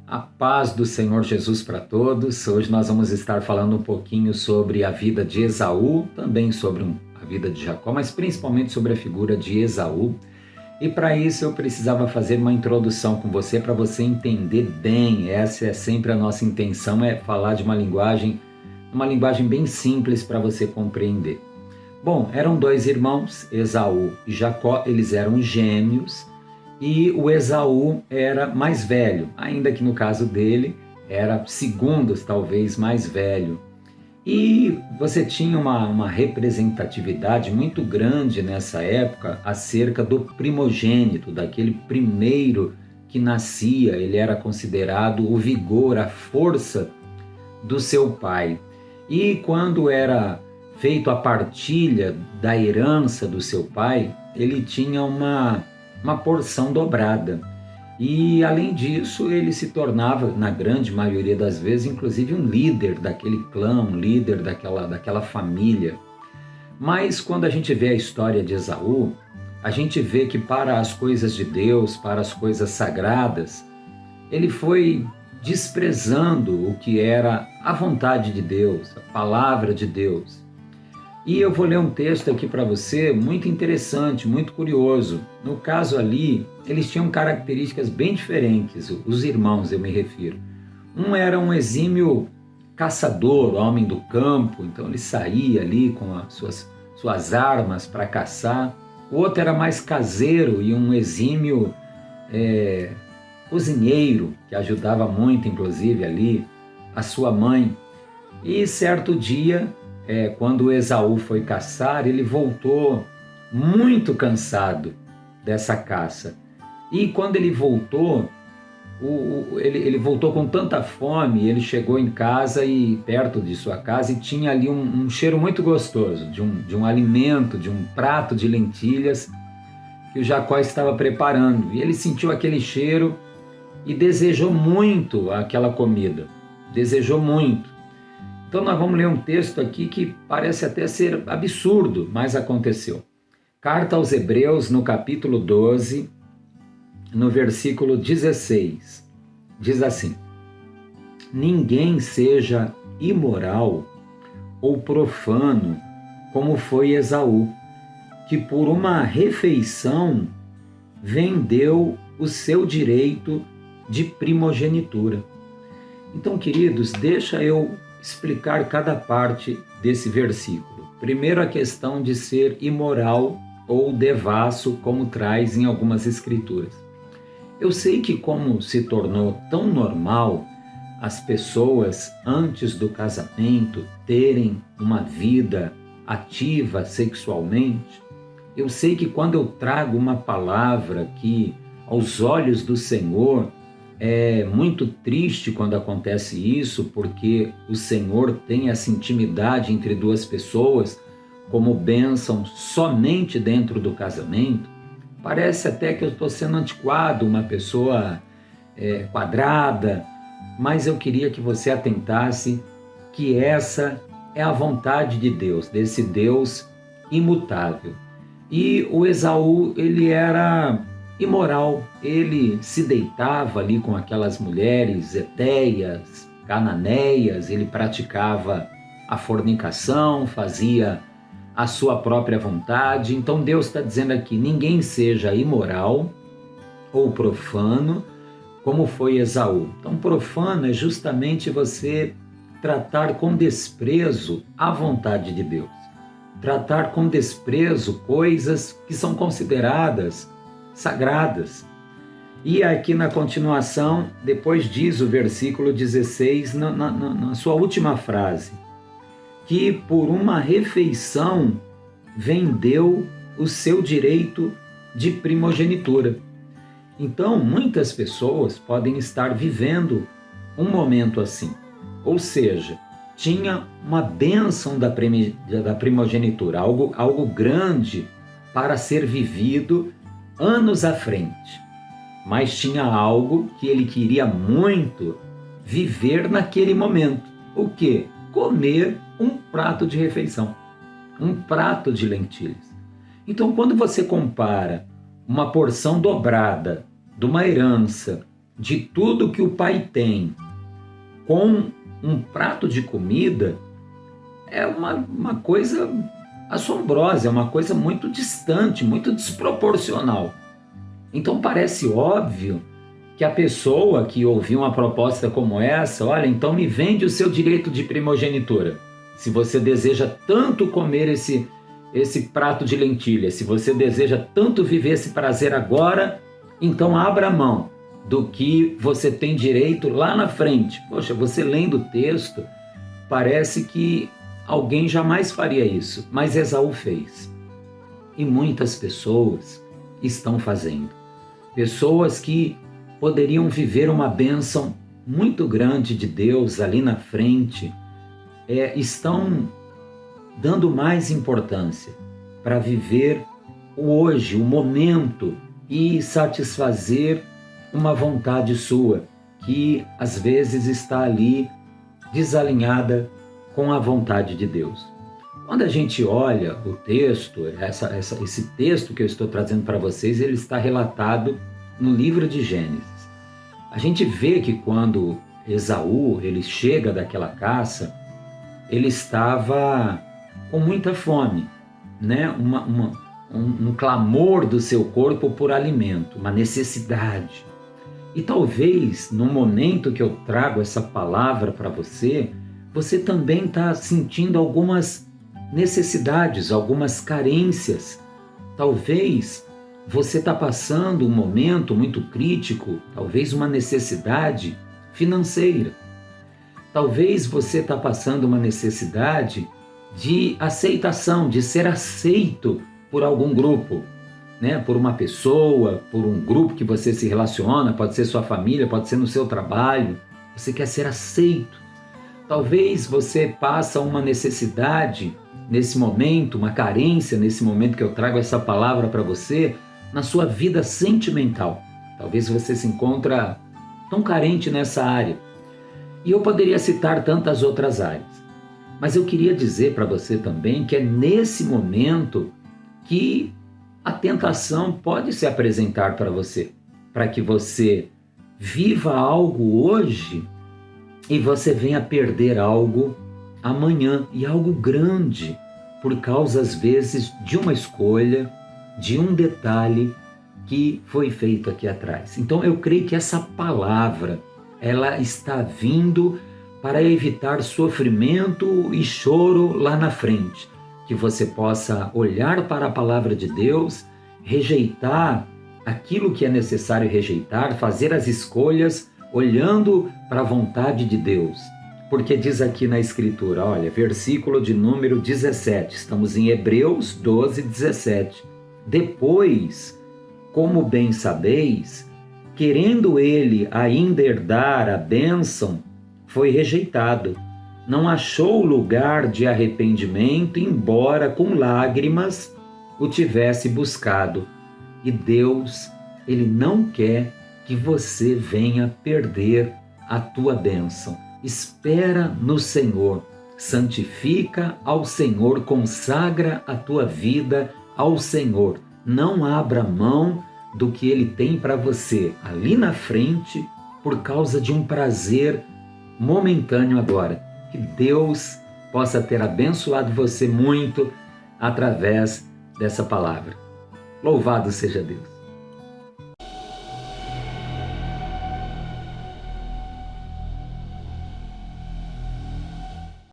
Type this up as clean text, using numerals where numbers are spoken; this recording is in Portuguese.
A paz do Senhor Jesus para todos. Hoje nós vamos estar falando um pouquinho sobre a vida de Esaú, também sobre a vida de Jacó, mas principalmente sobre a figura de Esaú. E para isso eu precisava fazer uma introdução com você para você entender bem. Essa é sempre a nossa intenção, é falar de uma linguagem bem simples para você compreender. Bom, eram dois irmãos, Esaú e Jacó, eles eram gêmeos. E o Esaú era mais velho, ainda que no caso dele era segundos, talvez mais velho. E você tinha uma representatividade muito grande nessa época acerca do primogênito, daquele primeiro que nascia. Ele era considerado o vigor, a força do seu pai. E quando era feita a partilha da herança do seu pai, ele tinha uma porção dobrada. E, além disso, ele se tornava, na grande maioria das vezes, inclusive um líder daquele clã, um líder daquela família. Mas, quando a gente vê a história de Esaú, a gente vê que para as coisas de Deus, para as coisas sagradas, ele foi desprezando o que era a vontade de Deus, a palavra de Deus. E eu vou ler um texto aqui para você muito interessante, muito curioso. No caso ali, eles tinham características bem diferentes, os irmãos eu me refiro. Um era um exímio caçador, homem do campo, então ele saía ali com as suas armas para caçar. O outro era mais caseiro e um exímio cozinheiro, que ajudava muito, inclusive, ali a sua mãe. E certo dia, quando Esaú foi caçar, ele voltou muito cansado dessa caça. E quando ele voltou, ele voltou com tanta fome, ele chegou em casa e perto de sua casa e tinha ali um cheiro muito gostoso, de um alimento, de um prato de lentilhas que o Jacó estava preparando. E ele sentiu aquele cheiro e desejou muito aquela comida, desejou muito. Então nós vamos ler um texto aqui que parece até ser absurdo, mas aconteceu. Carta aos Hebreus, no capítulo 12, no versículo 16, diz assim: ninguém seja imoral ou profano como foi Esaú, que por uma refeição vendeu o seu direito de primogenitura. Então, queridos, deixa eu explicar cada parte desse versículo. Primeiro, a questão de ser imoral ou devasso, como traz em algumas escrituras. Eu sei que, como se tornou tão normal as pessoas antes do casamento terem uma vida ativa sexualmente, eu sei que quando eu trago uma palavra que, aos olhos do Senhor, é muito triste quando acontece isso, porque o Senhor tem essa intimidade entre duas pessoas como bênção somente dentro do casamento. Parece até que eu estou sendo antiquado, uma pessoa quadrada, mas eu queria que você atentasse que essa é a vontade de Deus, desse Deus imutável. E o Esaú, ele era imoral, ele se deitava ali com aquelas mulheres hetéias, cananeias, ele praticava a fornicação, fazia a sua própria vontade. Então Deus está dizendo aqui, ninguém seja imoral ou profano, como foi Esaú. Então profano é justamente você tratar com desprezo a vontade de Deus, tratar com desprezo coisas que são consideradas sagradas. E aqui na continuação, depois diz o versículo 16, na sua última frase, que por uma refeição vendeu o seu direito de primogenitura. Então, muitas pessoas podem estar vivendo um momento assim, ou seja, tinha uma bênção da primogenitura, algo grande para ser vivido anos à frente, mas tinha algo que ele queria muito viver naquele momento. O quê? Comer um prato de refeição, um prato de lentilhas. Então, quando você compara uma porção dobrada de uma herança de tudo que o pai tem com um prato de comida é uma coisa assombrosa, é uma coisa muito distante, muito desproporcional. Então parece óbvio que a pessoa que ouviu uma proposta como essa, olha, então me vende o seu direito de primogenitura. Se você deseja tanto comer esse prato de lentilha, se você deseja tanto viver esse prazer agora, então abra mão do que você tem direito lá na frente. Poxa, você lendo o texto, parece que alguém jamais faria isso, mas Esaú fez. E muitas pessoas estão fazendo. Pessoas que poderiam viver uma bênção muito grande de Deus ali na frente, estão dando mais importância para viver o hoje, o momento e satisfazer uma vontade sua, que às vezes está ali desalinhada com a vontade de Deus. Quando a gente olha o texto, esse texto que eu estou trazendo para vocês, ele está relatado no livro de Gênesis. A gente vê que quando Esaú ele chega daquela caça, ele estava com muita fome, né? Um clamor do seu corpo por alimento, uma necessidade. E talvez no momento que eu trago essa palavra para você, você também está sentindo algumas necessidades, algumas carências. Talvez você está passando um momento muito crítico, talvez uma necessidade financeira. Talvez você está passando uma necessidade de aceitação, de ser aceito por algum grupo, né? Por uma pessoa, por um grupo que você se relaciona, pode ser sua família, pode ser no seu trabalho. Você quer ser aceito. Talvez você passa uma necessidade nesse momento, uma carência nesse momento que eu trago essa palavra para você, na sua vida sentimental. Talvez você se encontra tão carente nessa área. E eu poderia citar tantas outras áreas. Mas eu queria dizer para você também que é nesse momento que a tentação pode se apresentar para você, para que você viva algo hoje e você venha perder algo amanhã, e algo grande, por causa às vezes de uma escolha, de um detalhe que foi feito aqui atrás. Então eu creio que essa palavra, ela está vindo para evitar sofrimento e choro lá na frente. Que você possa olhar para a palavra de Deus, rejeitar aquilo que é necessário rejeitar, fazer as escolhas olhando para a vontade de Deus. Porque diz aqui na Escritura, olha, versículo de número 17, estamos em Hebreus 12, 17. Depois, como bem sabeis, querendo ele ainda herdar a bênção, foi rejeitado. Não achou lugar de arrependimento, embora com lágrimas o tivesse buscado. E Deus, Ele não quer que você venha perder a tua bênção. Espera no Senhor, santifica ao Senhor, consagra a tua vida ao Senhor. Não abra mão do que Ele tem para você ali na frente por causa de um prazer momentâneo agora. Que Deus possa ter abençoado você muito através dessa palavra. Louvado seja Deus.